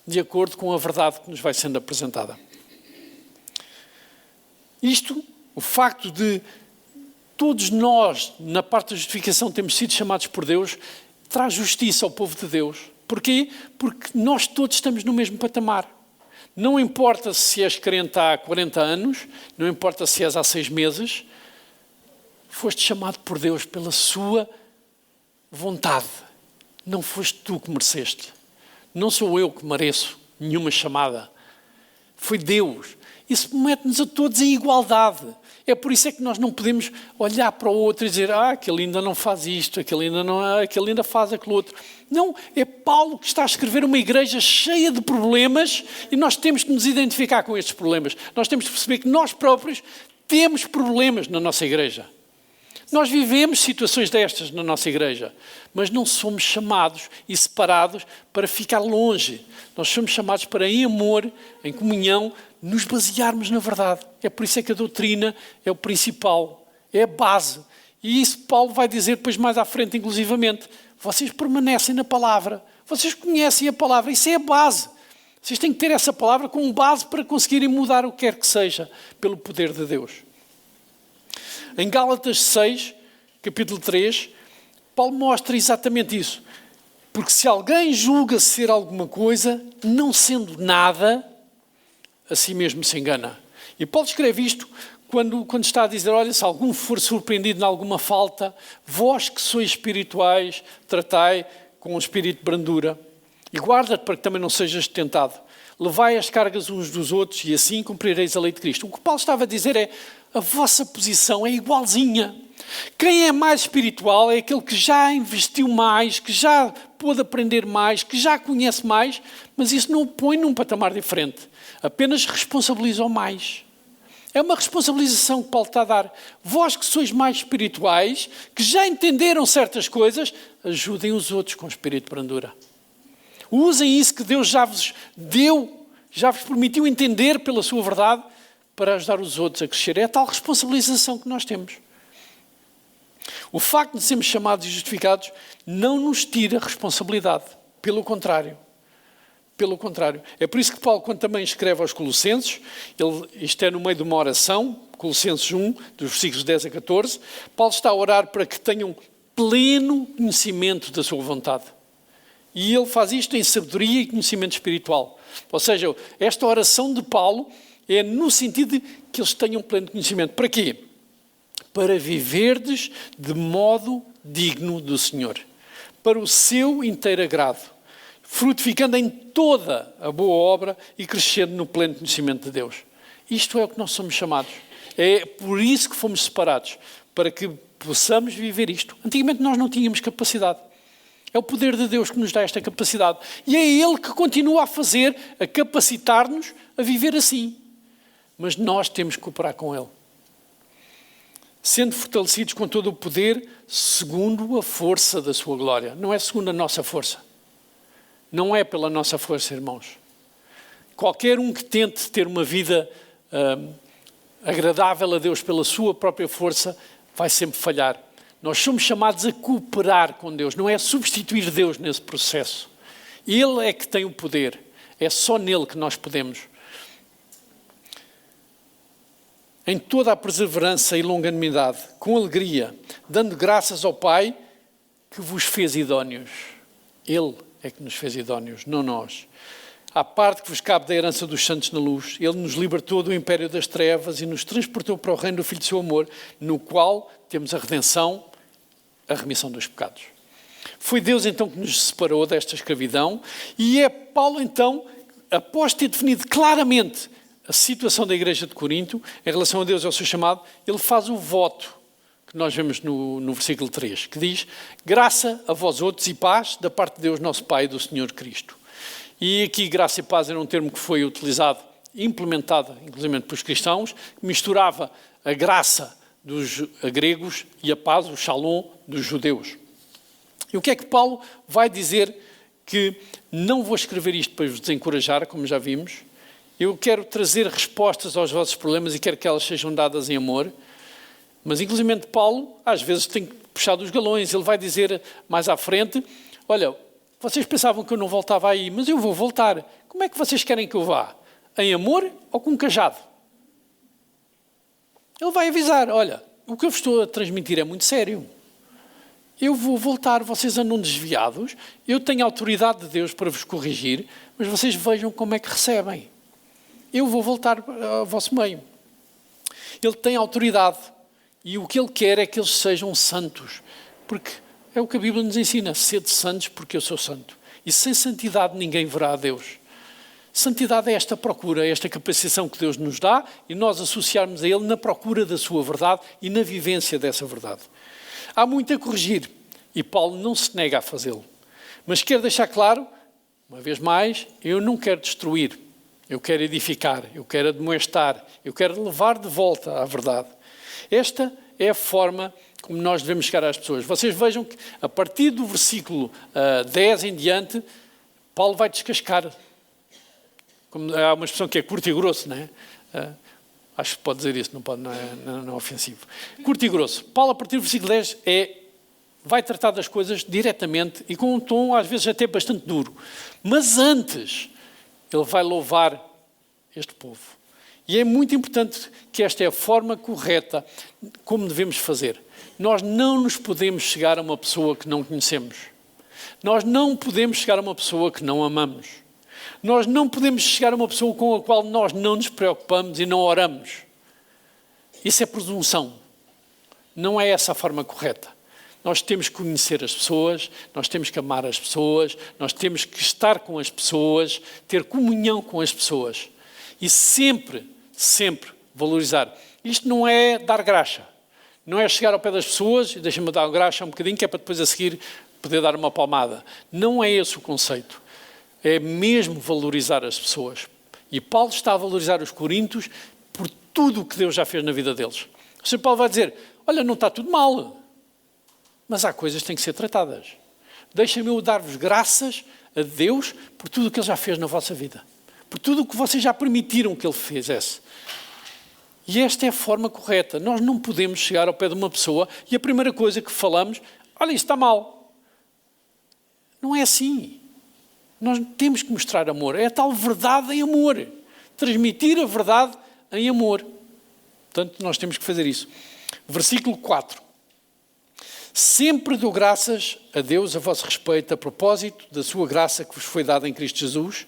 de acordo com a verdade que nos vai sendo apresentada. Isto, o facto de todos nós, na parte da justificação, temos sido chamados por Deus, traz justiça ao povo de Deus. Porquê? Porque nós todos estamos no mesmo patamar. Não importa se és crente há 40 anos, não importa se és há 6 meses, foste chamado por Deus pela sua vontade. Não foste tu que mereceste. Não sou eu que mereço nenhuma chamada. Foi Deus. Isso mete-nos a todos em igualdade. É por isso é que nós não podemos olhar para o outro e dizer aquele ainda não faz isto, aquele ainda faz aquilo outro. Não, é Paulo que está a escrever uma igreja cheia de problemas e nós temos que nos identificar com estes problemas. Nós temos que perceber que nós próprios temos problemas na nossa igreja. Nós vivemos situações destas na nossa igreja, mas não somos chamados e separados para ficar longe. Nós somos chamados para, em amor, em comunhão, nos basearmos na verdade. É por isso é que a doutrina é o principal, é a base. E isso Paulo vai dizer depois mais à frente, inclusivamente. Vocês permanecem na palavra, vocês conhecem a palavra, isso é a base. Vocês têm que ter essa palavra como base para conseguirem mudar o que quer que seja, pelo poder de Deus. Em Gálatas 6, capítulo 3, Paulo mostra exatamente isso. Porque se alguém julga ser alguma coisa, não sendo nada, a si mesmo se engana. E Paulo escreve isto quando está a dizer, olha, se algum for surpreendido em alguma falta, vós que sois espirituais, tratai com um espírito de brandura. E guarda-te para que também não sejas tentado. Levai as cargas uns dos outros e assim cumprireis a lei de Cristo. O que Paulo estava a dizer é, a vossa posição é igualzinha. Quem é mais espiritual é aquele que já investiu mais, que já pôde aprender mais, que já conhece mais, mas isso não o põe num patamar diferente. Apenas responsabiliza-o mais. É uma responsabilização que Paulo está a dar. Vós que sois mais espirituais, que já entenderam certas coisas, ajudem os outros com espírito de brandura. Usem isso que Deus já vos deu, já vos permitiu entender pela sua verdade, para ajudar os outros a crescer. É a tal responsabilização que nós temos. O facto de sermos chamados e justificados não nos tira responsabilidade. Pelo contrário. Pelo contrário. É por isso que Paulo, quando também escreve aos Colossenses, isto é no meio de uma oração, Colossenses 1, dos versículos 10 a 14, Paulo está a orar para que tenham pleno conhecimento da sua vontade. E ele faz isto em sabedoria e conhecimento espiritual. Ou seja, esta oração de Paulo é no sentido de que eles tenham pleno conhecimento. Para quê? Para viverdes de modo digno do Senhor. Para o seu inteiro agrado. Frutificando em toda a boa obra e crescendo no pleno conhecimento de Deus. Isto é o que nós somos chamados. É por isso que fomos separados. Para que possamos viver isto. Antigamente nós não tínhamos capacidade. É o poder de Deus que nos dá esta capacidade. E é Ele que continua a fazer, a capacitar-nos a viver assim. Mas nós temos que cooperar com Ele. Sendo fortalecidos com todo o poder, segundo a força da sua glória. Não é segundo a nossa força. Não é pela nossa força, irmãos. Qualquer um que tente ter uma vida agradável a Deus pela sua própria força, vai sempre falhar. Nós somos chamados a cooperar com Deus, não é substituir Deus nesse processo. Ele é que tem o poder. É só nele que nós podemos. Em toda a perseverança e longanimidade, com alegria, dando graças ao Pai que vos fez idóneos. Ele é que nos fez idóneos, não nós. À parte que vos cabe da herança dos santos na luz, Ele nos libertou do império das trevas e nos transportou para o reino do Filho do seu amor, no qual temos a redenção, a remissão dos pecados. Foi Deus então que nos separou desta escravidão e é Paulo então, após ter definido claramente a situação da igreja de Corinto, em relação a Deus e ao seu chamado, ele faz o voto que nós vemos no versículo 3, que diz, graça a vós outros e paz da parte de Deus nosso Pai e do Senhor Cristo. E aqui graça e paz era um termo que foi utilizado, implementado, inclusive pelos cristãos, que misturava a graça dos gregos e a paz, o shalom, dos judeus. E o que é que Paulo vai dizer? Que não vou escrever isto para vos desencorajar, como já vimos. Eu quero trazer respostas aos vossos problemas e quero que elas sejam dadas em amor. Mas, inclusive, Paulo, às vezes, tem que puxar dos galões. Ele vai dizer mais à frente, olha, vocês pensavam que eu não voltava aí, mas eu vou voltar. Como é que vocês querem que eu vá? Em amor ou com um cajado? Ele vai avisar, olha, o que eu vos estou a transmitir é muito sério. Eu vou voltar, vocês andam desviados, eu tenho a autoridade de Deus para vos corrigir, mas vocês vejam como é que recebem. Eu vou voltar ao vosso meio. Ele tem autoridade E o que Ele quer é que eles sejam santos. Porque é o que a Bíblia nos ensina. Sede santos porque eu sou santo. E sem santidade ninguém verá a Deus. Santidade é esta procura, é esta capacitação que Deus nos dá e nós associarmos a Ele na procura da sua verdade e na vivência dessa verdade. Há muito a corrigir e Paulo não se nega a fazê-lo. Mas quero deixar claro, uma vez mais, eu não quero destruir, eu quero edificar, eu quero admoestar, eu quero levar de volta à verdade. Esta é a forma como nós devemos chegar às pessoas. Vocês vejam que a partir do versículo 10 em diante, Paulo vai descascar. Há uma expressão que é curto e grosso, não é? Acho que pode dizer isso, não é ofensivo. Curto e grosso. Paulo, a partir do versículo 10, vai tratar das coisas diretamente e com um tom, às vezes, até bastante duro. Mas antes, ele vai louvar este povo. E é muito importante que esta é a forma correta como devemos fazer. Nós não nos podemos chegar a uma pessoa que não conhecemos. Nós não podemos chegar a uma pessoa que não amamos. Nós não podemos chegar a uma pessoa com a qual nós não nos preocupamos e não oramos. Isso é presunção. Não é essa a forma correta. Nós temos que conhecer as pessoas, nós temos que amar as pessoas, nós temos que estar com as pessoas, ter comunhão com as pessoas. E sempre, sempre valorizar. Isto não é dar graxa. Não é chegar ao pé das pessoas e deixa-me dar graxa um bocadinho, que é para depois a seguir poder dar uma palmada. Não é esse o conceito. É mesmo valorizar as pessoas. E Paulo está a valorizar os coríntios por tudo o que Deus já fez na vida deles. O Sr. Paulo vai dizer, olha, não está tudo mal, mas há coisas que têm que ser tratadas. Deixem-me eu dar-vos graças a Deus por tudo o que Ele já fez na vossa vida. Por tudo o que vocês já permitiram que Ele fizesse. E esta é a forma correta. Nós não podemos chegar ao pé de uma pessoa e a primeira coisa que falamos, olha, isso está mal. Não é assim. Nós temos que mostrar amor. É a tal verdade em amor. Transmitir a verdade em amor. Portanto, nós temos que fazer isso. Versículo 4. Sempre dou graças a Deus a vosso respeito, a propósito da sua graça que vos foi dada em Cristo Jesus.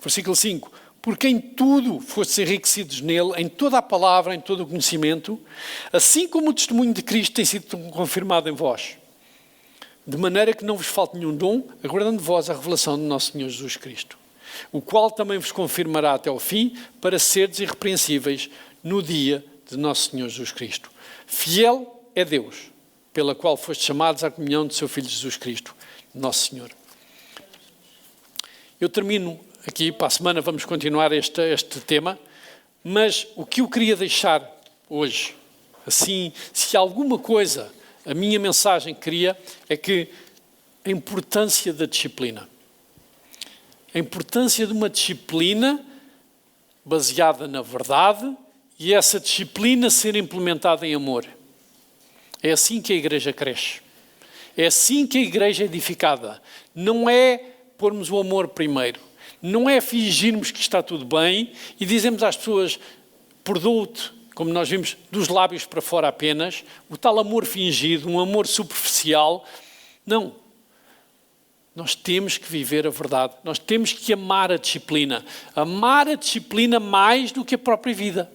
Versículo 5. Porque em tudo fostes enriquecidos nele, em toda a palavra, em todo o conhecimento, assim como o testemunho de Cristo tem sido confirmado em vós. De maneira que não vos falte nenhum dom, aguardando vós a revelação do nosso Senhor Jesus Cristo, o qual também vos confirmará até ao fim, para serdes irrepreensíveis no dia de nosso Senhor Jesus Cristo. Fiel é Deus, pela qual fostes chamados à comunhão do seu Filho Jesus Cristo, nosso Senhor. Eu termino aqui, para a semana vamos continuar este tema, mas o que eu queria deixar hoje, assim, se alguma coisa... A minha mensagem queria é que a importância da disciplina. A importância de uma disciplina baseada na verdade e essa disciplina ser implementada em amor. É assim que a igreja cresce. É assim que a igreja é edificada. Não é pormos o amor primeiro. Não é fingirmos que está tudo bem e dizemos às pessoas, perdoo-te, como nós vimos, dos lábios para fora apenas, o tal amor fingido, um amor superficial. Não. Nós temos que viver a verdade. Nós temos que amar a disciplina. Amar a disciplina mais do que a própria vida.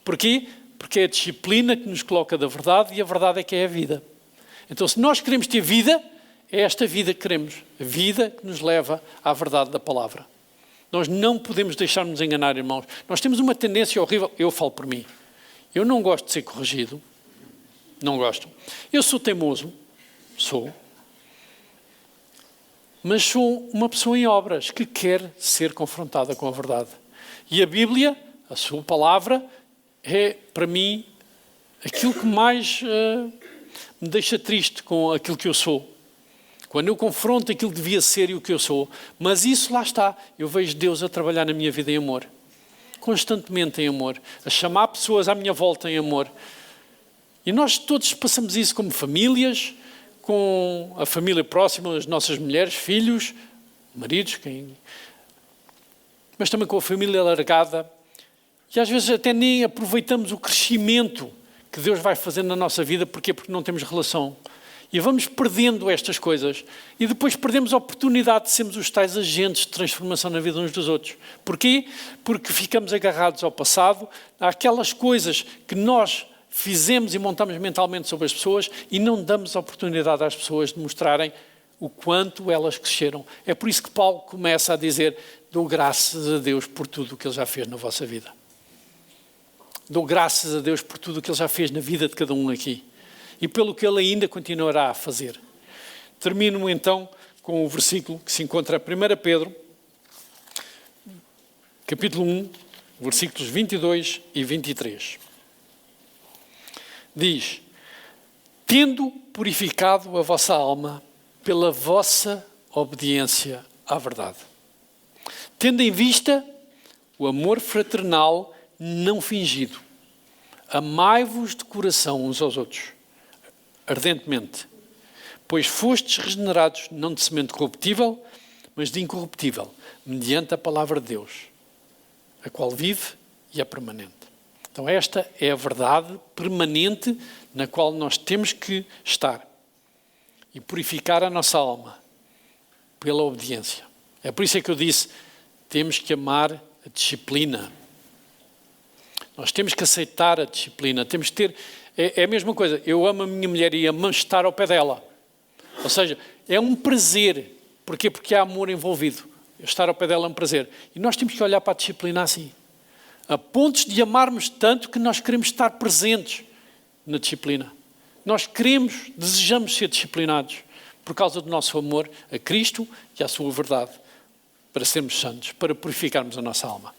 Porquê? Porque é a disciplina que nos coloca da verdade e a verdade é que é a vida. Então, se nós queremos ter vida, é esta vida que queremos. A vida que nos leva à verdade da palavra. Nós não podemos deixar-nos enganar, irmãos. Nós temos uma tendência horrível. Eu falo por mim. Eu não gosto de ser corrigido. Não gosto. Eu sou teimoso. Sou. Mas sou uma pessoa em obras que quer ser confrontada com a verdade. E a Bíblia, a sua palavra, é, para mim, aquilo que mais me deixa triste com aquilo que eu sou. Quando eu confronto aquilo que devia ser e o que eu sou, mas isso lá está. Eu vejo Deus a trabalhar na minha vida em amor. Constantemente em amor. A chamar pessoas à minha volta em amor. E nós todos passamos isso como famílias, com a família próxima, as nossas mulheres, filhos, maridos, mas também com a família alargada. E às vezes até nem aproveitamos o crescimento que Deus vai fazendo na nossa vida. Porquê? Porque não temos relação. E vamos perdendo estas coisas e depois perdemos a oportunidade de sermos os tais agentes de transformação na vida uns dos outros. Porquê? Porque ficamos agarrados ao passado, àquelas coisas que nós fizemos e montamos mentalmente sobre as pessoas e não damos a oportunidade às pessoas de mostrarem o quanto elas cresceram. É por isso que Paulo começa a dizer: dou graças a Deus por tudo o que Ele já fez na vossa vida. Dou graças a Deus por tudo o que Ele já fez na vida de cada um aqui. E pelo que Ele ainda continuará a fazer. Termino então com o versículo que se encontra em 1 Pedro, capítulo 1, versículos 22 e 23. Diz: tendo purificado a vossa alma pela vossa obediência à verdade, tendo em vista o amor fraternal não fingido, amai-vos de coração uns aos outros, ardentemente, pois fostes regenerados não de semente corruptível, mas de incorruptível, mediante a palavra de Deus, a qual vive e é permanente. Então esta é a verdade permanente na qual nós temos que estar e purificar a nossa alma pela obediência. É por isso que eu disse, temos que amar a disciplina. Nós temos que aceitar a disciplina, temos que ter... É a mesma coisa, eu amo a minha mulher e amo estar ao pé dela. Ou seja, é um prazer. Porquê? Porque há amor envolvido. Estar ao pé dela é um prazer. E nós temos que olhar para a disciplina assim. A pontos de amarmos tanto que nós queremos estar presentes na disciplina. Nós queremos, desejamos ser disciplinados por causa do nosso amor a Cristo e à sua verdade, para sermos santos, para purificarmos a nossa alma.